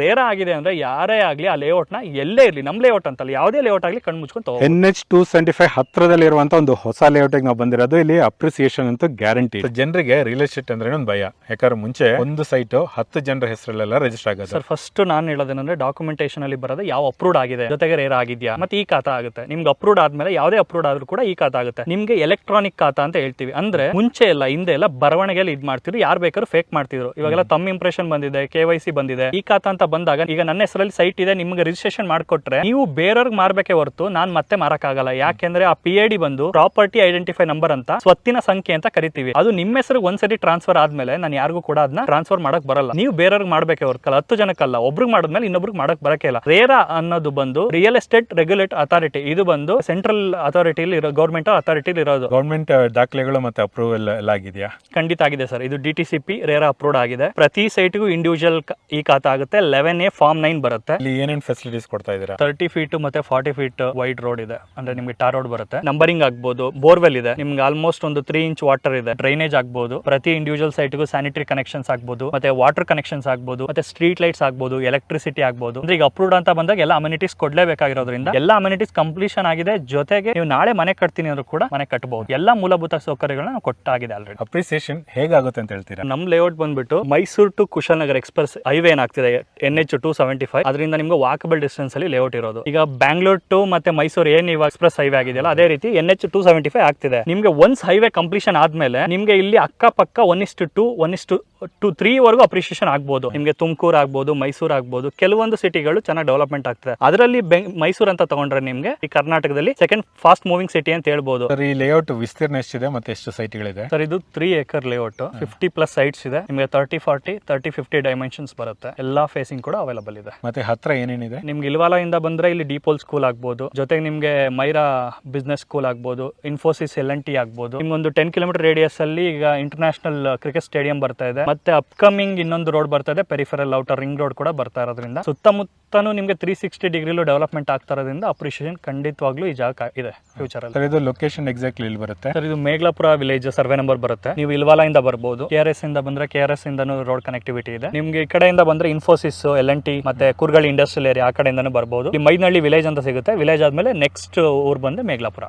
Rare ಆಗಿದೆ ಅಂದ್ರೆ ಯಾರೇ ಆಗ್ಲಿ ಆ ಲೇಔಟ್ ನ ಎಲ್ಲೇ ಇರ್ಲಿ, ನಮ್ ಲೇಔಟ್ ಅಂತಲ್ಲ ಯಾವುದೇ ಲೇಔಟ್ ಆಗ್ಲಿ ಕಣ್ ಮುಚ್ಕೊಂಡು ತಗೋ. NH275 ಹತ್ರದಲ್ಲಿ ಇರುವಂತ ಒಂದು ಹೊಸ ಲೇಔಟ್ ನಾವು ಬಂದಿರೋದು. ಇಲ್ಲಿ ಅಪ್ರಿಸಿಯೇಷನ್ ಅಂತೂ ಗ್ಯಾರಂಟಿ. ಜನರಿಗೆ ರಿಯಲ್ ಎಸ್ಟೇಟ್ ಅಂದ್ರೆ ಒಂದು ಭಯ, ಯಾಕಂದ್ರೆ ಮುಂಚೆ ಒಂದು ಸೈಟ್ 10 ಜನರ ಹೆಸರಲ್ಲೆಲ್ಲ ರಿಜಿಸ್ಟರ್ ಆಗುತ್ತೆ. ಸರ್ ಫಸ್ಟ್ ನಾನು ಹೇಳೋದೇನಂದ್ರೆ ಡಾಕ್ಯುಮೆಂಟೇಶನ್ ಅಲ್ಲಿ ಬರೋದು ಯಾವ ಅಪ್ರೂವ್ಡ್ ಆಗಿದೆ, ಜೊತೆಗೆ ರೇರ್ ಆಗಿದ್ಯಾ, ಮತ್ತೆ ಈ ಖಾತಾ ಆಗುತ್ತೆ. ನಿಮ್ಗೆ ಅಪ್ರೂವ್ಡ್ ಆದ್ಮೇಲೆ ಯಾವುದೇ ಅಪ್ರೂವ್ಡ್ ಆದ್ರೂ ಕೂಡ ಈ ಖಾತಾ ಆಗುತ್ತೆ. ನಿಮ್ಗೆ ಎಲೆಕ್ಟ್ರಾನಿಕ್ ಖಾತಾ ಅಂತ ಹೇಳ್ತೀವಿ. ಅಂದ್ರೆ ಮುಂಚೆ ಎಲ್ಲ ಹಿಂದೆ ಎಲ್ಲ ಬರವಣಿಗೆಯಲ್ಲಿ ಇದ್ ಮಾಡ್ತಿದ್ರು, ಯಾರು ಬೇಕಾದ್ರೂ ಫೇಕ್ ಮಾಡ್ತಿದ್ರು. ಇವಾಗೆಲ್ಲ ತಮ್ಮ ಇಂಪ್ರೆಷನ್ ಬಂದಿದೆ, KYC ಬಂದಿದೆ. ಈ ಖಾತಾ ಅಂತ ಬಂದಾಗ ಈಗ ನನ್ನ ಹೆಸರಲ್ಲಿ ಸೈಟ್ ಇದೆ, ನಿಮ್ಗೆ ರಿಜಿಸ್ಟ್ರೇಷನ್ ಮಾಡ್ಕೊಟ್ರೆ ನೀವು ಬೇರೆಯವ್ರಿಗೆ ಮಾರ್ಬೇಕೆ ಹೊರತು ನಾನ್ ಮತ್ತೆ ಮಾರಕ್ಕಾಗಲ್ಲ. ಯಾಕೆಂದ್ರೆ ಆ PID ಬಂದು ಪ್ರಾಪರ್ಟಿ ಐಡೆಂಟಿಫೈ ನಂಬರ್ ಅಂತ, ಸ್ವತ್ತಿನ ಸಂಖ್ಯೆ ಅಂತ ಕರಿತೀವಿ. ಅದು ನಿಮ್ಮ ಹೆಸರಿಗೆ ಒಂದ್ಸರಿ ಟ್ರಾನ್ಸ್ಫರ್ ಆದ್ಮೇಲೆ ನಾನು ಯಾರಿಗೂ ಕೂಡ ಅದನ್ನ ಟ್ರಾನ್ಸ್ಫರ್ ಮಾಡಕ್ ಬರಲ್ಲ. ನೀವು ಬೇರೆಯವ್ರಿಗೆ ಮಾಡ್ಬೇಕೆ ಹೊರತಲ್ಲ, 10 ಜನಕ್ಕಲ್ಲ, ಒಬ್ರಿಗೆ ಮಾಡಿದ್ಮೇಲೆ ಇನ್ನೊಬ್ರಿಗೆ ಮಾಡಕ್ ಬರಕ್ಕೆ ಇಲ್ಲ. ರೇರಾ ಅನ್ನೋದು ಬಂದು ರಿಯಲ್ ಎಸ್ಟೇಟ್ ರೆಗ್ಯುಲೇಟ್ ಅಥಾರಿಟಿ, ಇದು ಬಂದು ಸೆಂಟ್ರಲ್ ಅಥಾರಿಟಿಲಿ ಇರೋ, ಗೌರ್ಮೆಂಟ್ ಅಥಾರಿಟಿಲಿ ಇರೋದು. ಗೌರ್ಮೆಂಟ್ ದಾಖಲೆಗಳು ಮತ್ತೆ ಅಪ್ರೂವಲ್ ಎಲ್ಲ ಆಗಿದೆಯಾ? ಖಂಡಿತ ಆಗಿದೆ ಸರ್. ಇದು DTCP ರೇರಾ ಅಪ್ರೂವ್ಡ್ ಆಗಿದೆ. ಪ್ರತಿ ಸೈಟ್ಗೂ ಇಂಡಿವಿಜುವಲ್ ಈ ಖಾತಾ ಆಗುತ್ತೆ. 11A ಫಾರ್ಮ್ 9 ಬರುತ್ತೆ. ಇಲ್ಲಿ ಏನೇನ್ ಫೆಸಿಲಿಟೀಸ್ ಕೊಡ್ತಾ ಇದೀರಾ? 30 ಫೀಟ್ ಮತ್ತೆ 40 ಫೀಟ್ ವೈಡ್ ರೋಡ್ ಇದೆ. ಅಂದ್ರೆ ನಿಮ್ಗೆ ಟಾರ್ ರೋಡ್ ಬರುತ್ತೆ. ನಂಬರಿಂಗ್ ಆಗ್ಬೋದು, ಬೋರ್ವೆಲ್ ಇದೆ, ನಿಮ್ಗೆ ಆಲ್ಮೋಸ್ಟ್ ಒಂದು 3 ಇಂಚ್ ವಾಟರ್ ಇದೆ, ಡ್ರೈನೇಜ್ ಆಗ್ಬೋದು, ಪ್ರತಿ ಇಂಡಿವಿಜುವಲ್ ಸೈಟ್ಗೂ ಸ್ಯಾನಿಟರಿ ಕನೆಕ್ಷನ್ಸ್ ಆಗ್ಬೋದು, ಮತ್ತೆ ವಾಟರ್ ಕನೆಕ್ಷನ್ಸ್ ಆಗ್ಬೋದು, ಮತ್ತೆ ಸ್ಟ್ರೀಟ್ ಲೈಟ್ಸ್ ಆಗ್ಬೋದು, ಎಲೆಕ್ಟ್ರಿಸಿಟಿ ಆಗ್ಬೋದು. ಅಂದ್ರೆ ಈಗ ಅಪ್ರೂವ್ಡ್ ಅಂತ ಬಂದಾಗ ಎಲ್ಲ ಅಮ್ಯುನಿಟೀಸ್ ಕೊಡ್ಲೇಬೇಕಾಗಿರೋದ್ರಿಂದ ಎಲ್ಲ ಅಮ್ಯುನಿಟೀಸ್ ಕಂಪ್ಲೀಷನ್ ಆಗಿದೆ. ಜೊತೆಗೆ ನೀವು ನಾಳೆ ಮನೆ ಕಟ್ತೀನಿ ಅಂದ್ರೂ ಕೂಡ ಮನೆ ಕಟ್ಟಬಹುದು. ಎಲ್ಲ ಮೂಲಭೂತ ಸೌಕರ್ಯಗಳನ್ನ ನಾವು ಕೊಟ್ಟಾಗಿದೆ ಆಲ್ರೆಡಿ. ಅಪ್ರಿಸಿಯೇಷನ್ ಹೇಗಾಗುತ್ತೆ ಅಂತ ಹೇಳ್ತೀರಾ? ನಮ್ ಲೇಔಟ್ ಬಂದ್ಬಿಟ್ಟು Mysuru to Kushalnagar express highway ಏನಾಗ್ತಿದೆ NH275, ಅದರಿಂದ ನಿಮ್ಗೆ ವಾಕಬಲ್ ಡಿಸ್ಟೆನ್ಸ್ ಅಲ್ಲಿ ಲೇಔಟ್ ಇರೋದು. ಈಗ ಬ್ಯಾಂಗ್ಳೂರ್ ಟು ಮತ್ತೆ ಮೈಸೂರು ಏನ್ ಇವಾಗ ಎಕ್ಸ್ಪ್ರೆಸ್ ಹೈವೇ ಆಗಿದೆಯಲ್ಲ, ಅದೇ ರೀತಿ NH275 ಆಗ್ತಿದೆ. ನಿಮ್ಗೆ ಒನ್ಸ್ ಹೈವೇ ಕಂಪ್ಲೀಷನ್ ಆದ್ಮೇಲೆ ನಿಮ್ಗೆ ಇಲ್ಲಿ ಅಕ್ಕಪಕ್ಕ 1:2 1:3 ವರೆಗೂ ಅಪ್ರಿಸಿಯೇಷನ್ ಆಗ್ಬೋದು. ನಿಮ್ಗೆ ತುಮಕೂರು ಆಗ್ಬೋದು, ಮೈಸೂರು ಆಗ್ಬೋದು, ಕೆಲವೊಂದು ಸಿಟಿಗಳು ಚೆನ್ನಾಗಿ ಡೆವಲಪ್ಮೆಂಟ್ ಆಗ್ತದೆ. ಅದರಲ್ಲಿ ಮೈಸೂರು ಅಂತ ತಗೊಂಡ್ರೆ ನಿಮ್ಗೆ ಈ ಕರ್ನಾಟಕದಲ್ಲಿ ಸೆಕೆಂಡ್ ಫಾಸ್ಟ್ ಮೂವಿಂಗ್ ಸಿಟಿ ಅಂತ ಹೇಳ್ಬೋದು. ಸರ್, ಈ ಲೇಔಟ್ ವಿಸ್ತೀರ್ಣ ಎಷ್ಟಿದೆ ಮತ್ತೆ ಎಷ್ಟು ಸೈಟ್ಗಳಿದೆ? ಸರ್, ಇದು 3 acre ಲೇಔಟ್, 50+ ಸೈಟ್ಸ್ ಇದೆ. ನಿಮ್ಗೆ 30-40 30-50 ಡೈಮೆನ್ಷನ್ಸ್ ಬರುತ್ತೆ. ಎಲ್ಲಾ ಫೇಸಿಂಗ್ ಕೂಡ ಅವೈಲಬಲ್ ಇದೆ. ಮತ್ತೆ ಹತ್ರ ಏನೇನಿದೆ? ನಿಮ್ಗೆ ಇಲ್ವಾಲ ಇಂದ ಬಂದ್ರೆ ಇಲ್ಲಿ ಡಿಪೋಲ್ ಸ್ಕೂಲ್ ಆಗ್ಬೋದು, ಜೊತೆಗೆ ನಿಮ್ಗೆ ಮೈರಾ ಬಿಸ್ನೆಸ್ ಸ್ಕೂಲ್ ಆಗ್ಬೋದು, ಇನ್ಫೋಸಿಸ್ LNT ಆಗ್ಬೋದು. ನಿಮ್ಗೊಂದು 10 ಕಿಲೋಮೀಟರ್ ರೇಡಿಯಸ್ ಅಲ್ಲಿ ಈಗ ಇಂಟರ್ನ್ಯಾಷನಲ್ ಕ್ರಿಕೆಟ್ ಸ್ಟೇಡಿಯಂ ಬರ್ತಾ ಇದೆ. ಮತ್ತೆ ಅಪ್ಕಮಿಂಗ್ ಇನ್ನೊಂದು ರೋಡ್ ಬರ್ತಾ ಇದೆ, ಪೆರಿಫೆರಲ್ ಔಟರ್ ರಿಂಗ್ ರೋಡ್ ಕೂಡ ಬರ್ತಾ ಇರೋದ್ರಿಂದ ಸುತ್ತಮುತ್ತನು ನಿಮ್ಗೆ 360 ಡಿಗ್ರಿಲೂ ಡೆವಲಪ್ಮೆಂಟ್ ಆಗ್ತಾ ಇರೋದ್ರಿಂದ ಅಪ್ರಿಷಿಯೇಷನ್ ಖಂಡಿತವಾಗ್ಲೂ ಈ ಜಾಗ ಇದೆ ಫ್ಯೂಚರ್ ಅಲ್ಲಿ. ಇದು ಲೊಕೇಶನ್ ಎಕ್ಸಾಕ್ಟ್ಲಿ ಇಲ್ಲಿ ಬರುತ್ತೆ? ಸರ್, ಇದು ಮೇಘಲಾಪುರ ವಿಲೇಜ್ ಸರ್ವೆ ನಂಬರ್ ಬರುತ್ತೆ. ನೀವು ಇಲ್ವಾಲ ಇಂದ ಬರ್ಬೋದು, KRS ಇಂದ ಬಂದ್ರೆ KRS ಇಂದನೂ ರೋಡ್ ಕನೆಕ್ಟಿವಿಟಿ ಇದೆ. ನಿಮ್ಗೆ ಈ ಕಡೆಯಿಂದ ಬಂದ್ರೆ ಇನ್ಫೋಸಿಸ್ LNT ಮತ್ತೆ ಕುರ್ಗಳಿ ಇಂಡಸ್ಟ್ರಿಯಲ್ ಏರಿಯಾ ಆ ಕಡೆಯಿಂದನೂ ಬರ್ಬೋದು. ಈ ಮೈದನಹಳ್ಳಿ ವಿಲೇಜ್ ಅಂತ ಸಿಗುತ್ತೆ. ವಿಲೇಜ್ ಆದ್ಮೇಲೆ ನೆಕ್ಸ್ಟ್ ಊರ್ ಬಂದು ಮೇಘಲಾಪುರ.